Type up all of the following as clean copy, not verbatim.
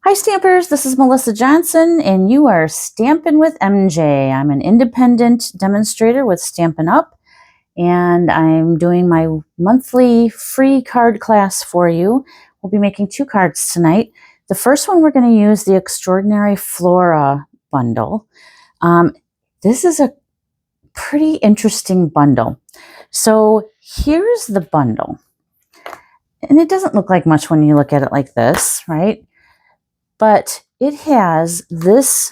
Hi Stampers, this is Melissa Johnson and you are Stampin' with MJ. I'm an independent demonstrator with Stampin' Up and I'm doing my monthly free card class for you. We'll be making 2 cards tonight. The first one we're going to use the Extraordinary Flora bundle. This is a pretty interesting bundle. So here's the bundle. And it doesn't look like much when you look at it like this, right? But it has this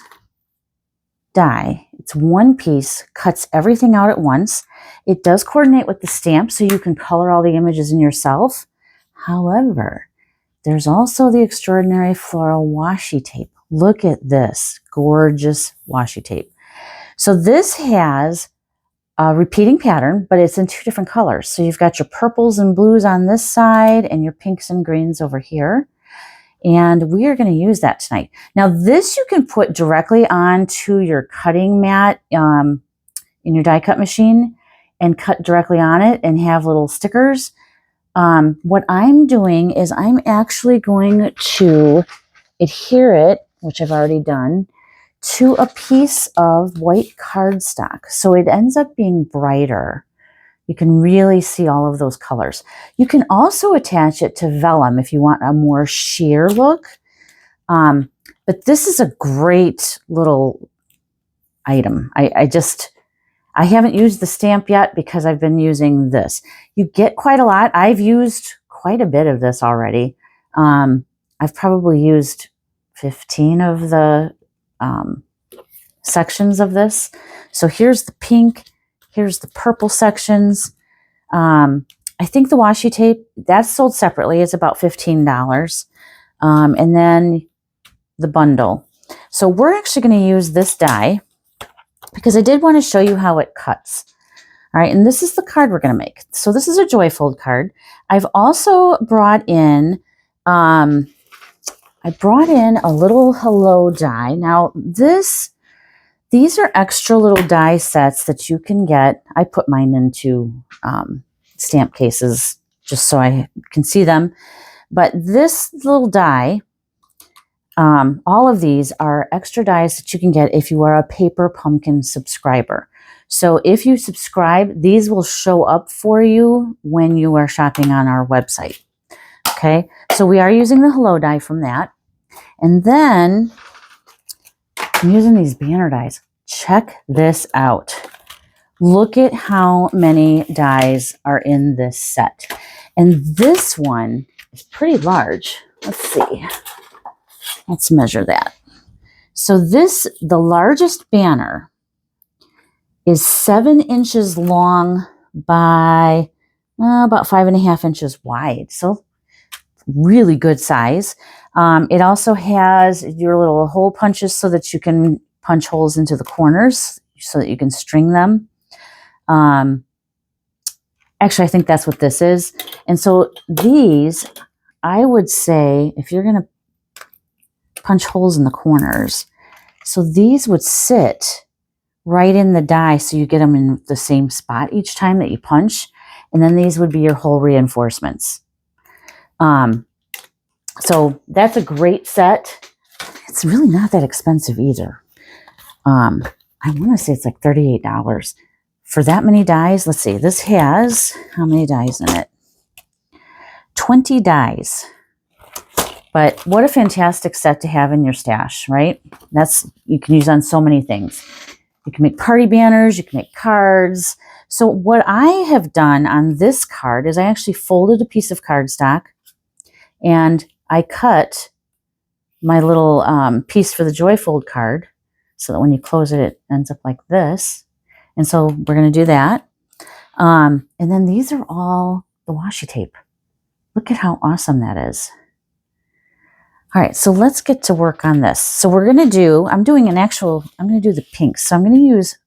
die. It's one piece, cuts everything out at once. It does coordinate with the stamp so you can color all the images in yourself. However, there's also the Extraordinary Floral Washi tape. Look at this gorgeous washi tape. So this has a repeating pattern, but it's in 2 different colors. So you've got your purples and blues on this side and your pinks and greens over here. And we are going to use that tonight. Now this you can put directly onto your cutting mat in your die cut machine and cut directly on it and have little stickers. What I'm doing is I'm actually going to adhere it, which I've already done, to a piece of white cardstock. So it ends up being brighter. You can really see all of those colors. You can also attach it to vellum if you want a more sheer look. But this is a great little item. I haven't used the stamp yet because I've been using this. You get quite a lot. I've used quite a bit of this already. I've probably used 15 of the sections of this. So here's the pink. Here's the purple sections. I think the washi tape, that's sold separately. It's about $15. And then the bundle. So we're actually going to use this die because I did want to show you how it cuts. All right, and this is the card we're going to make. So this is a Joyfold card. I've also brought in, a little hello die. Now these are extra little die sets that you can get. I put mine into stamp cases just so I can see them. But this little die, all of these are extra dies that you can get if you are a Paper Pumpkin subscriber. So if you subscribe, these will show up for you when you are shopping on our website. Okay, so we are using the hello die from that. And then I'm using these banner dies. Check this out. Look at how many dies are in this set. And this one is pretty large. Let's see. Let's measure that. So the largest banner is 7 inches long by about 5.5 inches wide. So really good size. It also has your little hole punches so that you can punch holes into the corners so that you can string them. Actually, I think that's what this is. And so these, I would say, if you're going to punch holes in the corners, so these would sit right in the die so you get them in the same spot each time that you punch. And then these would be your hole reinforcements. So that's a great set. It's really not that expensive either. I want to say it's like $38 for that many dies. Let's see, this has how many dies in it? 20 dies. But what a fantastic set to have in your stash, right? You can use on so many things. You can make party banners, you can make cards. So what I have done on this card is I actually folded a piece of cardstock and I cut my little piece for the Joyfold card so that when you close it, it ends up like this. And so we're going to do that. And then these are all the washi tape. Look at how awesome that is. All right, so let's get to work on this. So we're going to do, I'm going to do the pinks. So I'm going to use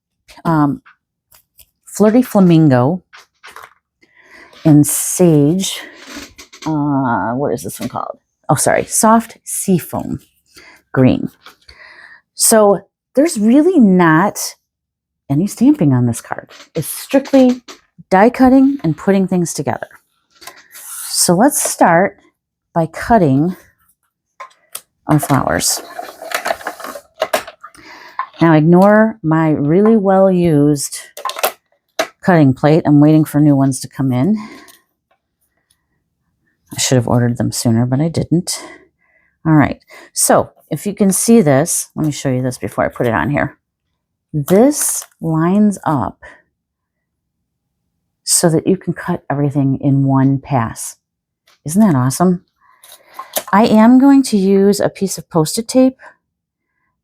Flirty Flamingo and Sage. What is this one called? Oh, sorry, Soft Seafoam Green. So there's really not any stamping on this card. It's strictly die cutting and putting things together. So let's start by cutting our flowers. Now ignore my really well used cutting plate. I'm waiting for new ones to come in. I should have ordered them sooner, but I didn't. All right, so if you can see this, let me show you this before I put it on here. This lines up so that you can cut everything in one pass. Isn't that awesome? I am going to use a piece of Post-it tape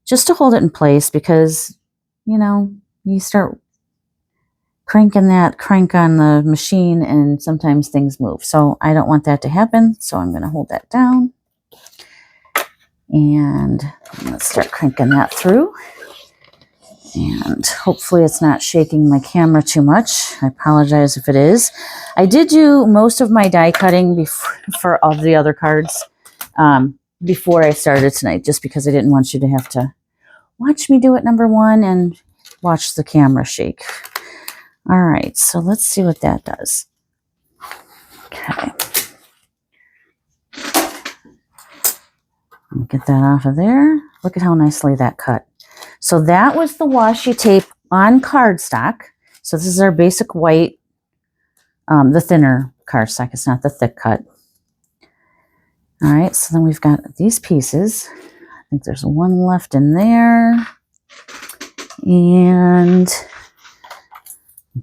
just to hold it in place because, you know, you start cranking that crank on the machine and sometimes things move. So I don't want that to happen. So I'm going to hold that down. And let's start cranking that through. And hopefully it's not shaking my camera too much. I apologize if it is. I did do most of my die cutting for all the other cards before I started tonight, just because I didn't want you to have to watch me do it, number one, and watch the camera shake. All right, so let's see what that does. Okay. Let me get that off of there. Look at how nicely that cut. So that was the washi tape on cardstock. So this is our basic white, the thinner cardstock. It's not the thick cut. All right, so then we've got these pieces. I think there's one left in there. And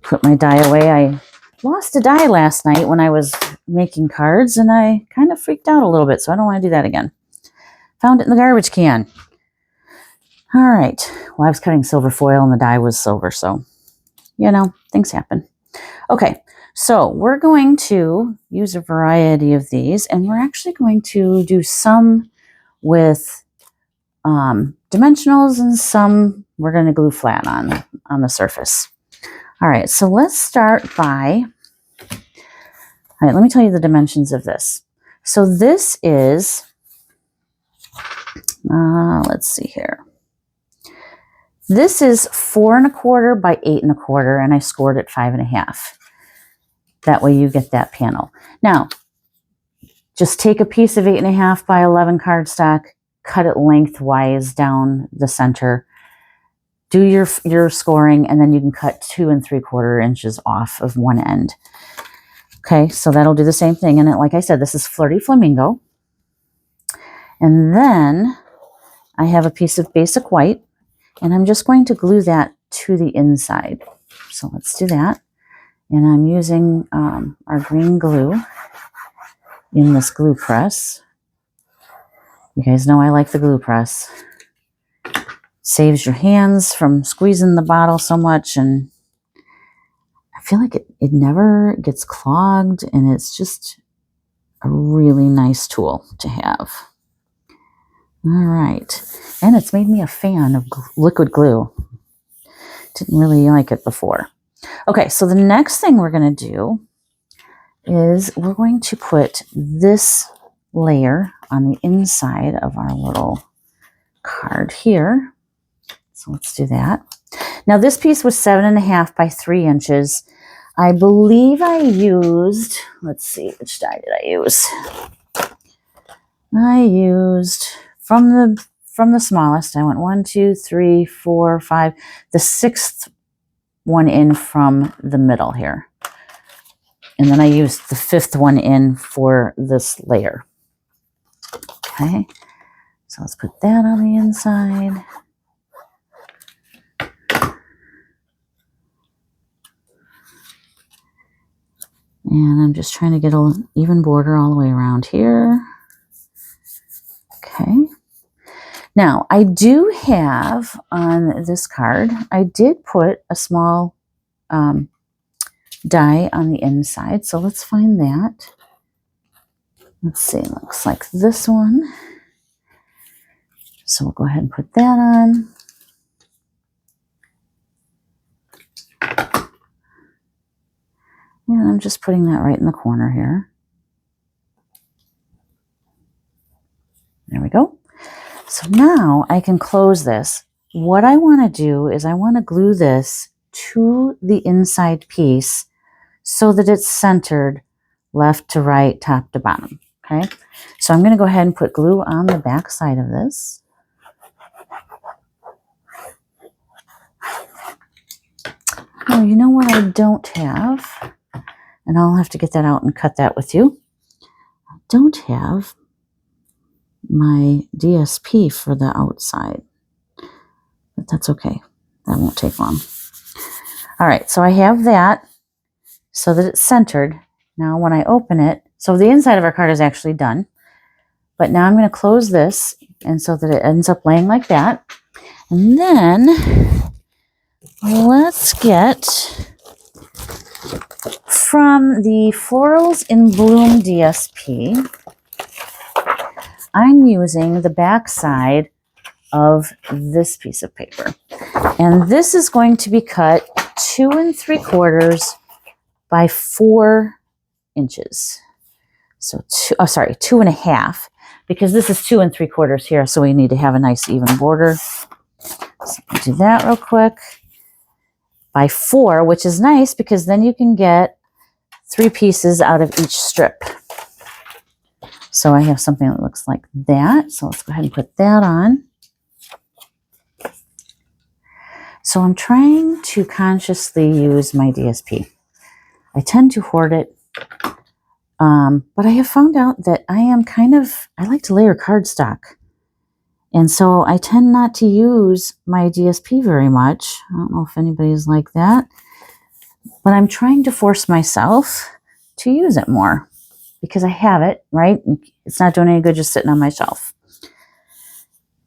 put my die away. I lost a die last night when I was making cards, and I kind of freaked out a little bit, so I don't want to do that again. Found it in the garbage can. All right. Well, I was cutting silver foil, and the die was silver, so, you know, things happen. Okay, so we're going to use a variety of these, and we're actually going to do some with dimensionals and some we're going to glue flat on the surface. All right, so let's start by, all right, let me tell you the dimensions of this. So this is, let's see here. This is 4 1/4 by 8 1/4, and I scored it 5 1/2. That way you get that panel. Now, just take a piece of 8 1/2 by 11 cardstock, cut it lengthwise down the center, do your scoring, and then you can cut 2 3/4 inches off of one end. Okay, so that'll do the same thing. And like I said, this is Flirty Flamingo. And then I have a piece of basic white, and I'm just going to glue that to the inside. So let's do that. And I'm using our green glue in this glue press. You guys know I like the glue press. Saves your hands from squeezing the bottle so much, and I feel like it never gets clogged, and it's just a really nice tool to have. All right, and it's made me a fan of liquid glue. Didn't really like it before. Okay, so the next thing we're going to do is we're going to put this layer on the inside of our little card here. So let's do that. Now this piece was 7 1/2 by 3 inches. I believe I used, let's see, which die did I use? I used from the smallest, I went 1, 2, 3, 4, 5, the 6th one in from the middle here. And then I used the 5th one in for this layer. Okay, so let's put that on the inside. And I'm just trying to get an even border all the way around here. Okay. Now, I do have on this card, I did put a small die on the inside. So let's find that. Let's see, it looks like this one. So we'll go ahead and put that on. And I'm just putting that right in the corner here. There we go. So now I can close this. What I want to do is I want to glue this to the inside piece so that it's centered left to right, top to bottom. Okay, so I'm going to go ahead and put glue on the back side of this. Oh, you know what I don't have? And I'll have to get that out and cut that with you. I don't have my DSP for the outside, but that's okay. That won't take long. All right, so I have that so that it's centered. Now when I open it, so the inside of our card is actually done, but now I'm going to close this and so that it ends up laying like that. And then let's get from the Florals in Bloom DSP, I'm using the back side of this piece of paper. And this is going to be cut 2 3/4 by 4 inches. So 2.5, because this is 2 3/4 here, so we need to have a nice even border. So I'll do that real quick. By 4, which is nice because then you can get 3 pieces out of each strip. So I have something that looks like that. So let's go ahead and put that on. So I'm trying to consciously use my DSP. I tend to hoard it, but I have found out that I like to layer cardstock. And so I tend not to use my DSP very much. I don't know if anybody's like that, but I'm trying to force myself to use it more because I have it, right? It's not doing any good just sitting on my shelf.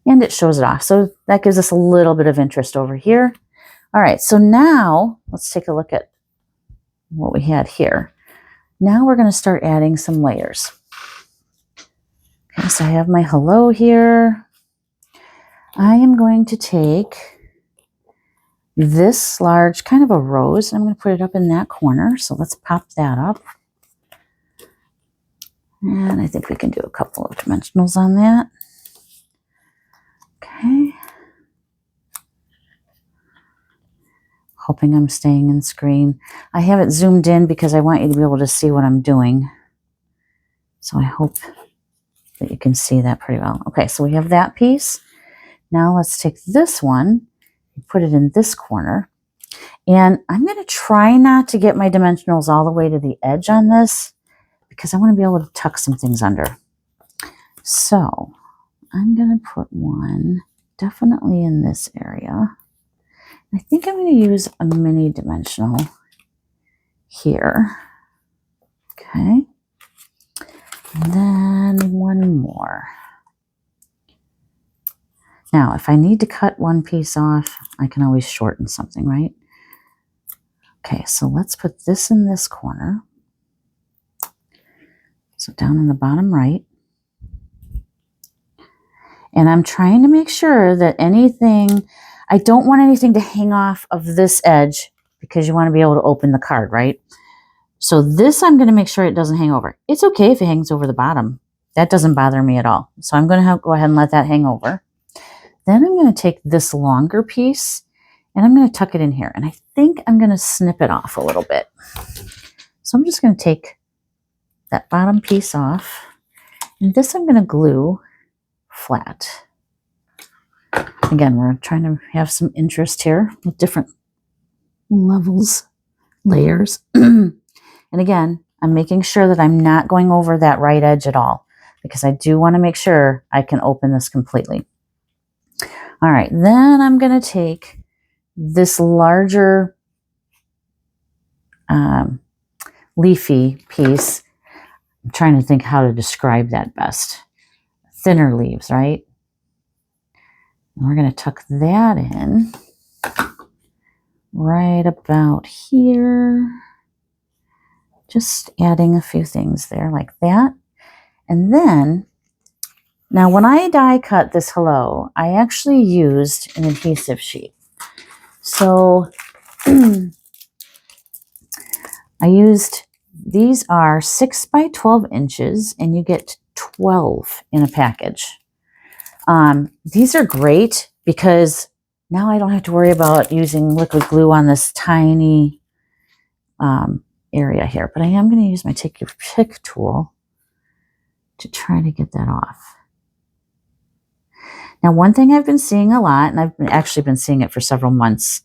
And it shows it off. So that gives us a little bit of interest over here. All right, so now let's take a look at what we had here. Now we're going to start adding some layers. Okay, so I have my hello here. I am going to take this large, kind of a rose, and I'm going to put it up in that corner. So let's pop that up. And I think we can do a couple of dimensionals on that. Okay. Hoping I'm staying in screen. I have it zoomed in because I want you to be able to see what I'm doing. So I hope that you can see that pretty well. Okay, so we have that piece. Now let's take this one and put it in this corner. And I'm going to try not to get my dimensionals all the way to the edge on this because I want to be able to tuck some things under. So I'm going to put one definitely in this area. I think I'm going to use a mini dimensional here. Okay. And then one more. Now, if I need to cut one piece off, I can always shorten something, right? Okay, so let's put this in this corner. So down in the bottom right. And I'm trying to make sure that I don't want anything to hang off of this edge because you want to be able to open the card, right? So this, I'm going to make sure it doesn't hang over. It's okay if it hangs over the bottom. That doesn't bother me at all. So I'm going to go ahead and let that hang over. Then I'm going to take this longer piece and I'm going to tuck it in here. And I think I'm going to snip it off a little bit. So I'm just going to take that bottom piece off. And this I'm going to glue flat. Again, we're trying to have some interest here with different levels, layers. And again, I'm making sure that I'm not going over that right edge at all because I do want to make sure I can open this completely. All right, then I'm going to take this larger leafy piece. I'm trying to think how to describe that best. Thinner leaves, right? And we're going to tuck that in right about here. Just adding a few things there like that. And then, now when I die cut this hello, I actually used an adhesive sheet. So these are 6 by 12 inches and you get 12 in a package. These are great because now I don't have to worry about using liquid glue on this tiny area here, but I am going to use my Take Your Pick tool try to get that off. Now, one thing I've been seeing a lot, and actually been seeing it for several months,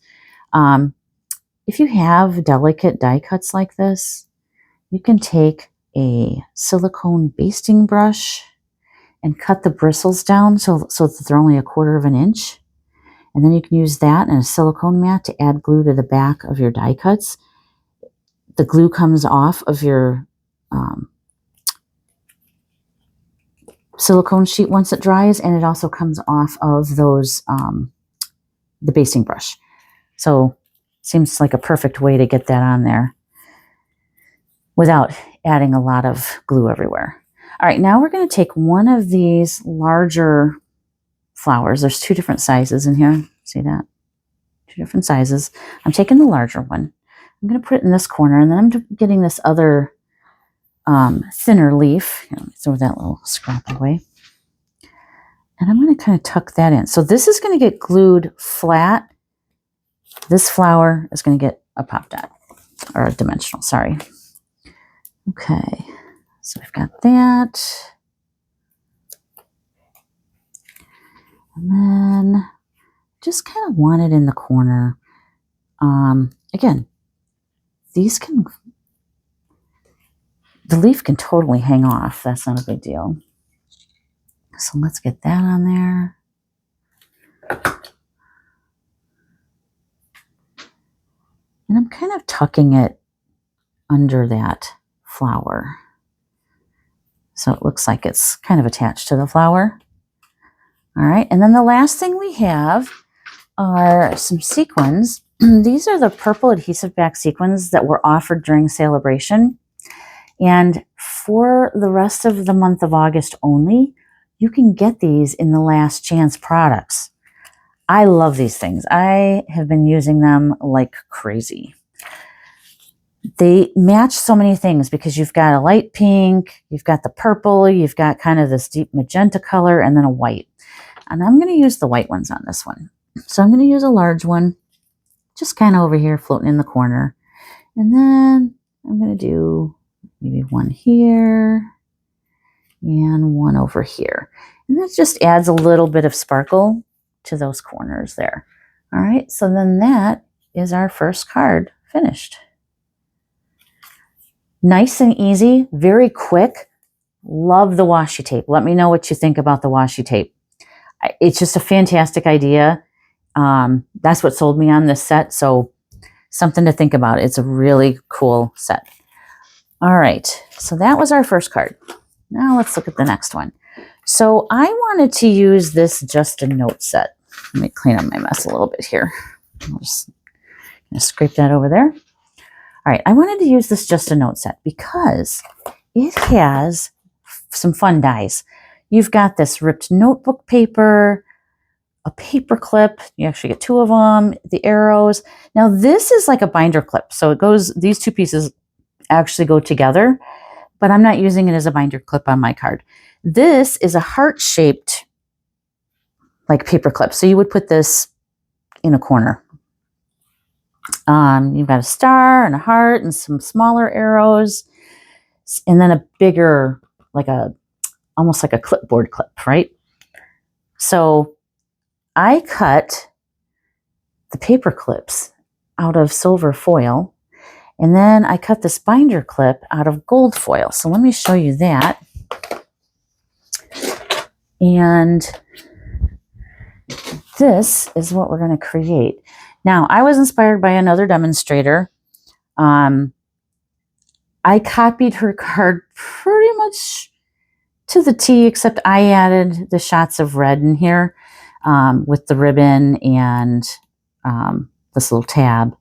if you have delicate die cuts like this, you can take a silicone basting brush and cut the bristles down so that they're only 1/4 of an inch. And then you can use that and a silicone mat to add glue to the back of your die cuts. The glue comes off of your silicone sheet once it dries, and it also comes off of those the basting brush. So seems like a perfect way to get that on there without adding a lot of glue everywhere. All right, now we're going to take one of these larger flowers. There's 2 different sizes in here. See that? 2 different sizes. I'm taking the larger one. I'm going to put it in this corner, and then I'm getting this other thinner leaf. Let me throw that little scrap away. And I'm going to kind of tuck that in. So this is going to get glued flat. This flower is going to get a pop dot, or a dimensional, sorry. Okay, so we've got that. And then just kind of want it in the corner. Again, the leaf can totally hang off. That's not a big deal. So let's get that on there. And I'm kind of tucking it under that flower. So it looks like it's kind of attached to the flower. All right, and then the last thing we have are some sequins. These are the purple adhesive back sequins that were offered during celebration. And for the rest of the month of August only, you can get these in the Last Chance products. I love these things. I have been using them like crazy. They match so many things because you've got a light pink, you've got the purple, you've got kind of this deep magenta color, and then a white. And I'm going to use the white ones on this one. So I'm going to use a large one, just kind of over here floating in the corner. And then I'm going to do maybe one here and one over here. And that just adds a little bit of sparkle to those corners there. All right, so then that is our first card finished. Nice and easy, very quick. Love the washi tape. Let me know what you think about the washi tape. It's just a fantastic idea. That's what sold me on this set, so something to think about. It's a really cool set. All right, so that was our first card. Now let's look at the next one. So I wanted to use this Just a Note set. Let me clean up my mess a little bit here. I'll just scrape that over there. All right, I wanted to use this Just a Note set because it has some fun dies. You've got this ripped notebook paper, a paper clip. You actually get 2 of them, the arrows. Now this is like a binder clip. So it goes, these 2 pieces actually go together, but I'm not using it as a binder clip on my card. This is a heart-shaped like paper clip. So you would put this in a corner. You've got a star and a heart and some smaller arrows, and then a bigger, like almost like a clipboard clip, right? So I cut the paper clips out of silver foil, and then I cut this binder clip out of gold foil. So let me show you that. And this is what we're going to create. Now, I was inspired by another demonstrator. I copied her card pretty much to the T, except I added the shots of red in here with the ribbon and this little tab.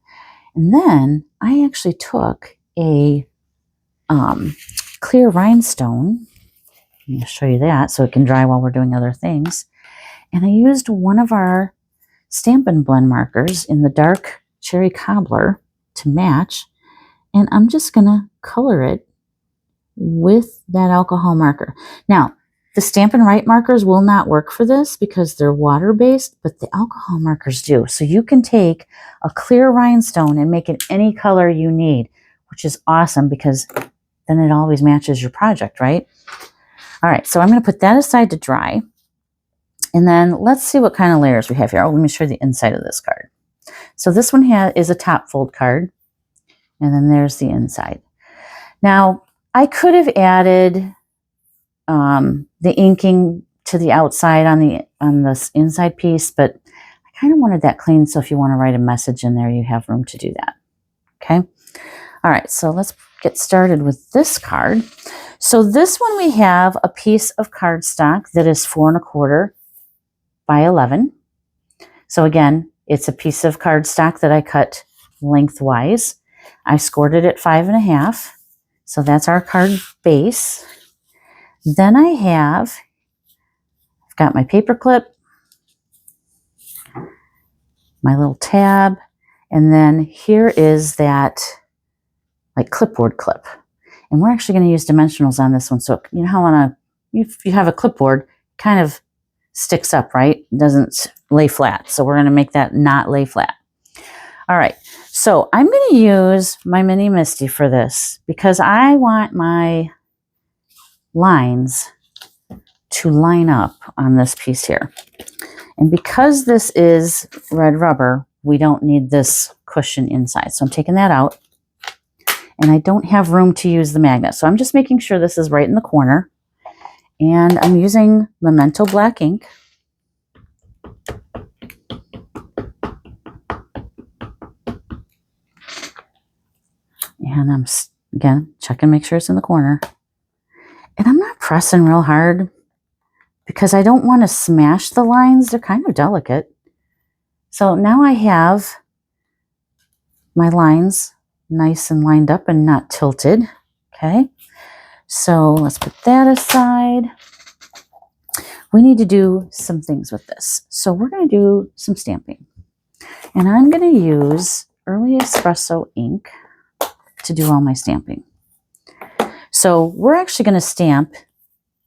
And then I actually took a clear rhinestone. Let me show you that so it can dry while we're doing other things. And I used one of our Stampin' Blend markers in the dark cherry cobbler to match. And I'm just going to color it with that alcohol marker. Now, the Stampin' Write markers will not work for this because they're water-based, but the alcohol markers do. So you can take a clear rhinestone and make it any color you need, which is awesome because then it always matches your project, right? All right, so I'm going to put that aside to dry. And then let's see what kind of layers we have here. Oh, let me show you the inside of this card. So this one is a top fold card. And then there's the inside. Now, I could have added the inking to the outside on this inside piece, but I kind of wanted that clean, so if you want to write a message in there, you have room to do that. Okay. All right, so let's get started with this card. So this one, we have a piece of cardstock that is 4 1/4 by 11. So again, it's a piece of cardstock that I cut lengthwise. I scored it at 5 1/2. So that's our card base. Then I've got my paper clip, my little tab, and then here is that like clipboard clip. And we're actually going to use dimensionals on this one. So you know how if you have a clipboard, it kind of sticks up, right? It doesn't lay flat. So we're going to make that not lay flat. All right. So I'm going to use my Mini Misty for this because I want my lines to line up on this piece here. And because this is red rubber, we don't need this cushion inside. So I'm taking that out. And I don't have room to use the magnet. So I'm just making sure this is right in the corner. And I'm using Memento black ink. And I'm, again, checking, make sure it's in the corner. And I'm not pressing real hard because I don't want to smash the lines. They're kind of delicate. So now I have my lines nice and lined up and not tilted. Okay, so let's put that aside. We need to do some things with this. So we're going to do some stamping. And I'm going to use Early Espresso ink to do all my stamping. So we're actually going to stamp,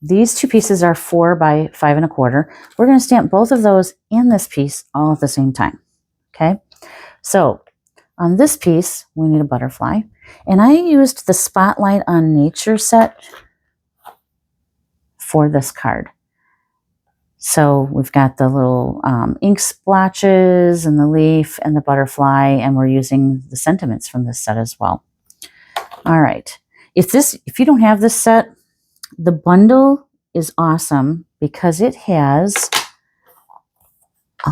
these two pieces are 4 by 5 1/4. We're going to stamp both of those and this piece all at the same time. Okay, so on this piece, we need a butterfly. And I used the Spotlight on Nature set for this card. So we've got the little ink splotches and the leaf and the butterfly, and we're using the sentiments from this set as well. All right. If you don't have this set, the bundle is awesome because it has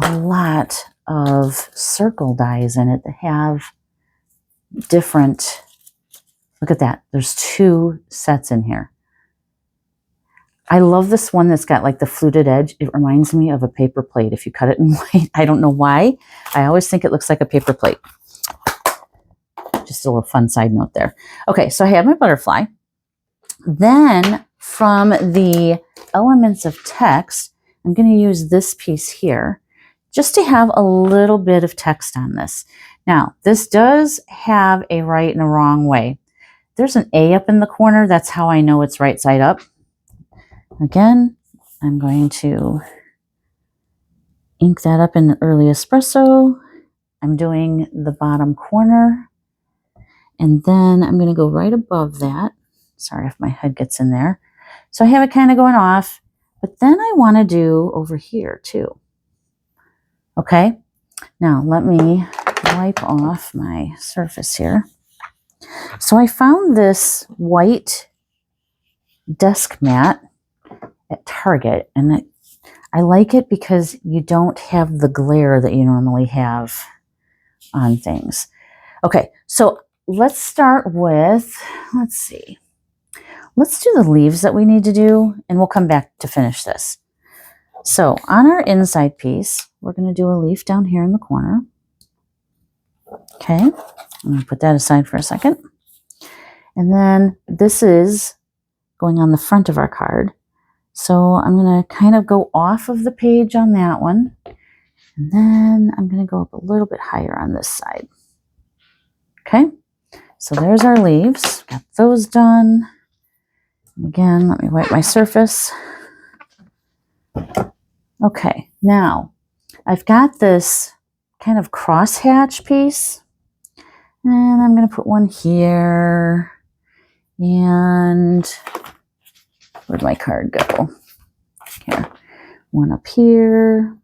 a lot of circle dies in it that have different, look at that. There's 2 sets in here. I love this one that's got like the fluted edge. It reminds me of a paper plate. If you cut it in white, I don't know why. I always think it looks like a paper plate. Just a little fun side note there. Okay, so I have my butterfly. Then from the elements of text, I'm going to use this piece here just to have a little bit of text on this. Now, this does have a right and a wrong way. There's an A up in the corner. That's how I know it's right side up. Again, I'm going to ink that up in Early Espresso. I'm doing the bottom corner. And then I'm going to go right above that. Sorry if my head gets in there. So I have it kind of going off. But then I want to do over here too. Okay. Now let me wipe off my surface here. So I found this white desk mat at Target, and I like it because you don't have the glare that you normally have on things. Okay, so let's start with, let's see. Let's do the leaves that we need to do, and we'll come back to finish this. So on our inside piece, we're going to do a leaf down here in the corner. Okay, I'm going to put that aside for a second. And then this is going on the front of our card. So I'm going to kind of go off of the page on that one. And then I'm going to go up a little bit higher on this side. Okay, so there's our leaves. Got those done. And again, let me wipe my surface. Okay, now I've got this kind of crosshatch piece. And I'm going to put one here. And Where'd my card go? Here. One up here.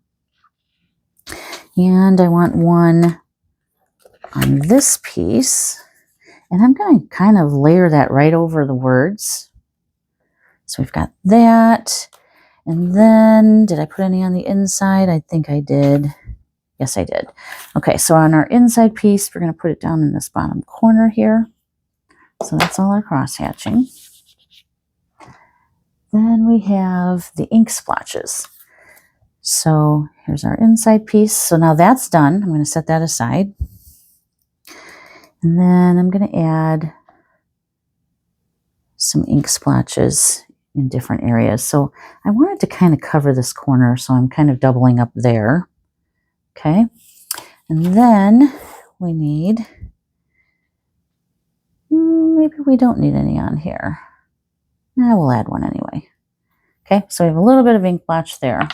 And I want one on this piece. And I'm going to kind of layer that right over the words. So we've got that. And then, did I put any on the inside? I think I did. Yes, I did. Okay, so on our inside piece, we're going to put it down in this bottom corner here. So that's all our cross hatching. Then we have the ink splotches. So here's our inside piece. So now that's done. I'm going to set that aside. And then I'm going to add some ink splotches in different areas. So I wanted to kind of cover this corner, so I'm kind of doubling up there. Okay. And then we need, maybe we don't need any on here. I will add one anyway. Okay, so we have a little bit of ink blotch there.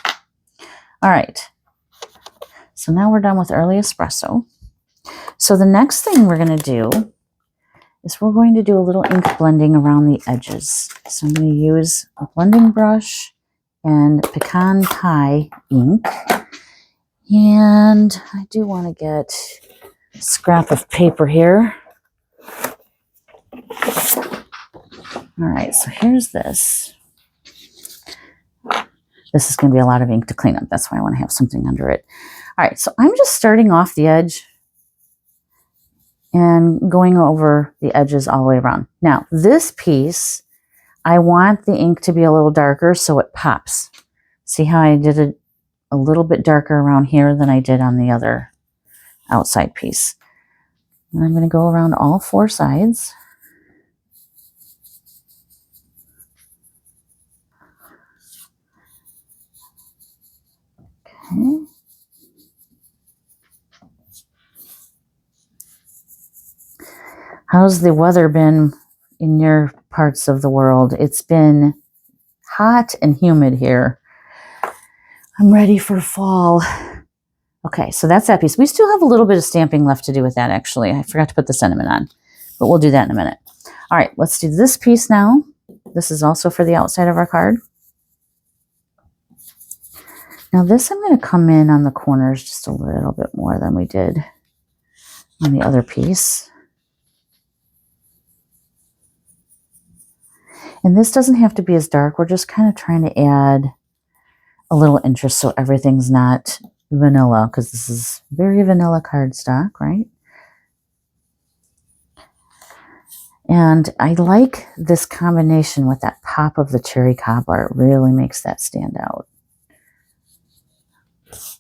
All right. So now we're done with early espresso. So the next thing we're going to do is we're going to do a little ink blending around the edges. So I'm going to use a blending brush and pecan pie ink. And I do want to get a scrap of paper here. All right, so here's this. This is going to be a lot of ink to clean up. That's why I want to have something under it. All right, so I'm just starting off the edge and going over the edges all the way around. Now, this piece, I want the ink to be a little darker so it pops. See how I did it a little bit darker around here than I did on the other outside piece. And I'm going to go around all four sides. Okay. How's the weather been in your parts of the world? It's been hot and humid here. I'm ready for fall. Okay, so that's that piece. We still have a little bit of stamping left to do with that, actually. I forgot to put the sentiment on, but we'll do that in a minute. All right, let's do this piece now. This is also for the outside of our card. Now this, I'm going to come in on the corners just a little bit more than we did on the other piece. And this doesn't have to be as dark. We're just kind of trying to add a little interest so everything's not vanilla, because this is very vanilla cardstock, right? And I like this combination with that pop of the cherry cobbler. It really makes that stand out.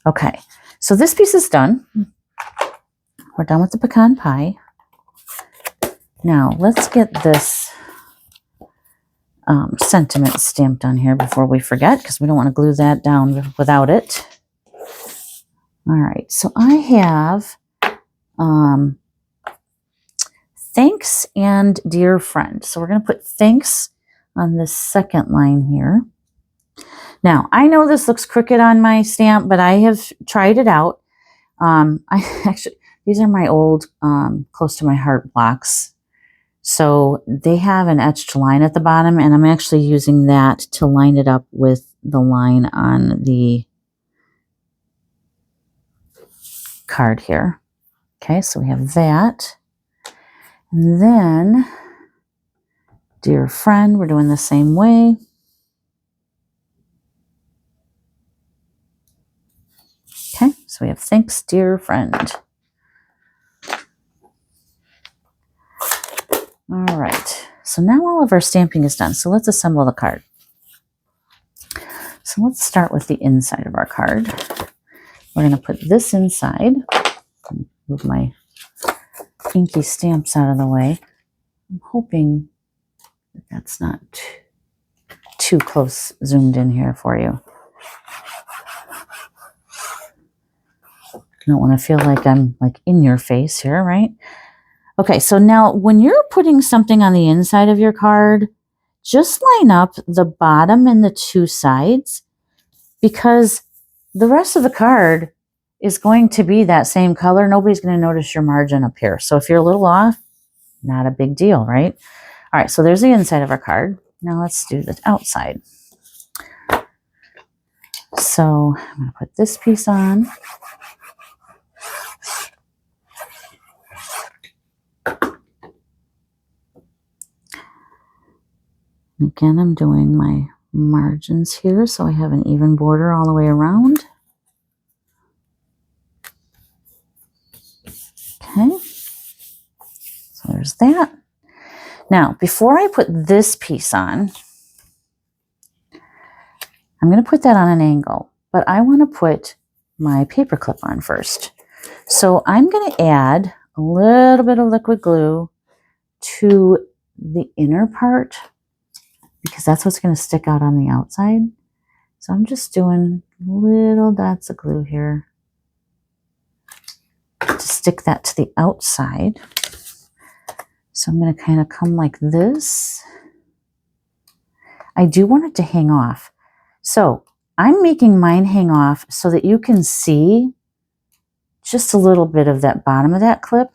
Okay, so this piece is done. We're done with the pecan pie. Now let's get this sentiment stamped on here before we forget, because we don't want to glue that down without it. All right, so I have thanks and dear friend. So we're going to put thanks on this second line here. Now, I know this looks crooked on my stamp, but I have tried it out. These are my old close to my heart blocks. So they have an etched line at the bottom, and I'm actually using that to line it up with the line on the card here. Okay, so we have that. And then, dear friend, we're doing the same way. Okay, so we have thanks, dear friend. All right, so now all of our stamping is done. So let's assemble the card. So let's start with the inside of our card. We're going to put this inside. Move my inky stamps out of the way. I'm hoping that that's not too close zoomed in here for you. I don't want to feel like I'm like in your face here, right? Okay, so now when you're putting something on the inside of your card, just line up the bottom and the two sides, because the rest of the card is going to be that same color. Nobody's going to notice your margin up here. So if you're a little off, not a big deal, right? All right, so there's the inside of our card. Now let's do the outside. So I'm going to put this piece on. Again, I'm doing my margins here so I have an even border all the way around. Okay, so there's that. Now, before I put this piece on, I'm going to put that on an angle, but I want to put my paper clip on first. So I'm going to add a little bit of liquid glue to the inner part because that's what's going to stick out on the outside. So I'm just doing little dots of glue here to stick that to the outside. So I'm going to kind of come like this. I do want it to hang off. So I'm making mine hang off so that you can see just a little bit of that bottom of that clip.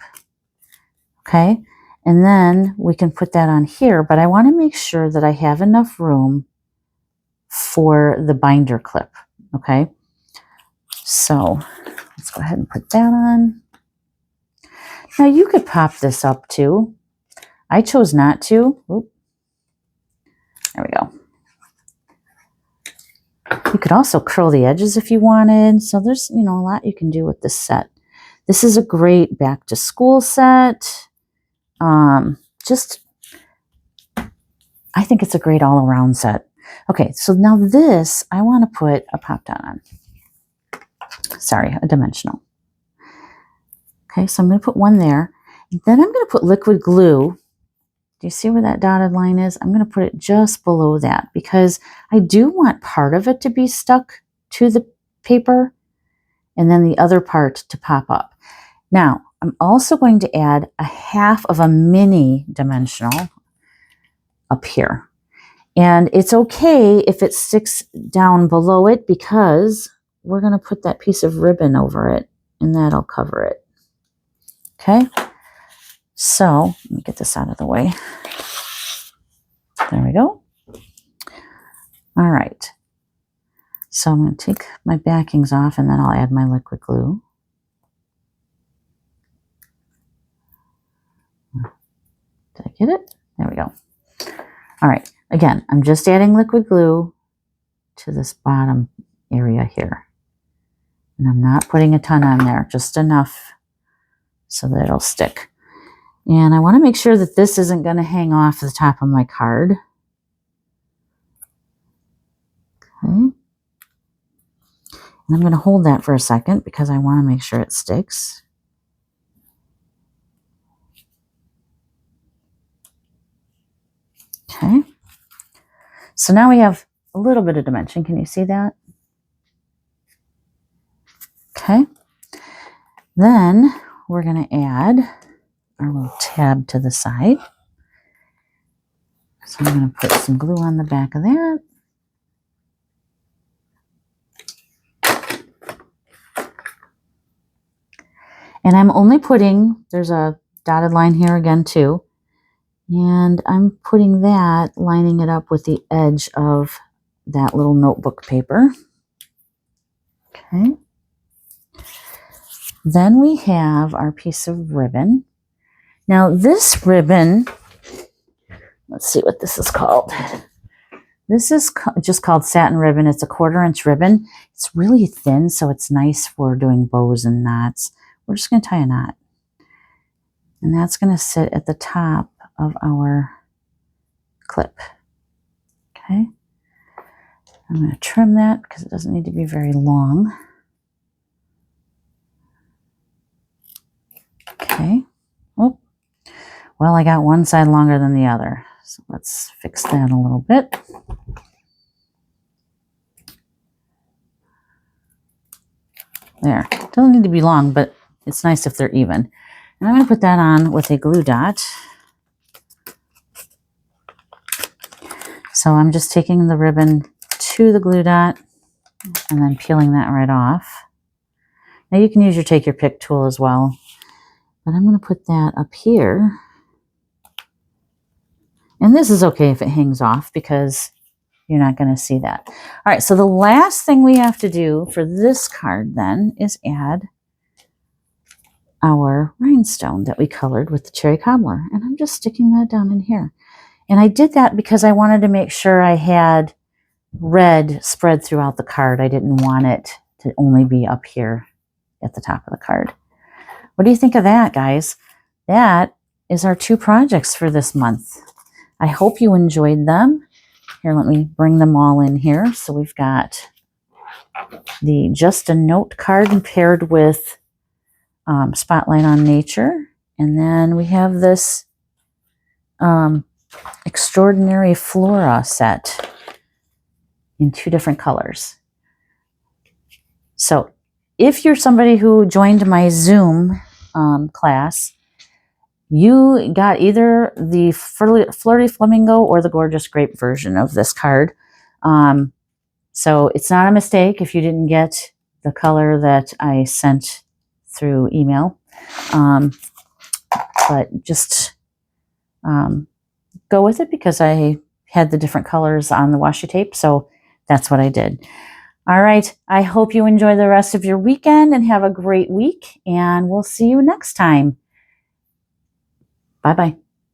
Okay. And then we can put that on here, but I want to make sure that I have enough room for the binder clip. Okay. So let's go ahead and put that on. Now you could pop this up too. I chose not to. Oop. There we go. You could also curl the edges if you wanted. So there's, a lot you can do with this set. This is a great back to school set. I think it's a great all around set. Okay, so now this, I want to put a pop dot on. Sorry, a dimensional. Okay, so I'm going to put one there. And then I'm going to put liquid glue. Do you see where that dotted line is? I'm going to put it just below that because I do want part of it to be stuck to the paper and then the other part to pop up. Now, I'm also going to add a half of a mini dimensional up here. And it's okay if it sticks down below it because we're going to put that piece of ribbon over it and that'll cover it. Okay, so let me get this out of the way. There we go. All right. So I'm going to take my backings off and then I'll add my liquid glue. Did I get it? There we go. All right. Again, I'm just adding liquid glue to this bottom area here. And I'm not putting a ton on there, just enough so that it'll stick. And I want to make sure that this isn't going to hang off the top of my card. Okay. And I'm going to hold that for a second because I want to make sure it sticks. Okay. So now we have a little bit of dimension. Can you see that? Okay. Then we're going to add our little tab to the side. So I'm going to put some glue on the back of that. And I'm only putting, there's a dotted line here again too. And I'm putting that, lining it up with the edge of that little notebook paper. Okay. Then we have our piece of ribbon. Now this ribbon, let's see what this is called. This is just called satin ribbon. It's a 1/4 inch ribbon. It's really thin, so it's nice for doing bows and knots. We're just going to tie a knot. And that's going to sit at the top of our clip. Okay. I'm going to trim that because it doesn't need to be very long. Okay. Oh, well, I got one side longer than the other. So let's fix that a little bit. There. Doesn't need to be long, but it's nice if they're even. And I'm going to put that on with a glue dot. So I'm just taking the ribbon to the glue dot and then peeling that right off. Now you can use your take your pick tool as well. But I'm going to put that up here. And this is okay if it hangs off because you're not going to see that. All right, so the last thing we have to do for this card then is add our rhinestone that we colored with the cherry cobbler. And I'm just sticking that down in here. And I did that because I wanted to make sure I had red spread throughout the card. I didn't want it to only be up here at the top of the card. What do you think of that, guys? That is our 2 projects for this month. I hope you enjoyed them. Here, let me bring them all in here. So we've got the Just a Note card paired with Spotlight on Nature. And then we have this Extraordinary Flora set in 2 different colors. So if you're somebody who joined my Zoom class, you got either the Flirty Flamingo or the Gorgeous Grape version of this card. So it's not a mistake if you didn't get the color that I sent through email. But just go with it because I had the different colors on the washi tape. So that's what I did. All right. I hope you enjoy the rest of your weekend and have a great week. And we'll see you next time. Bye-bye.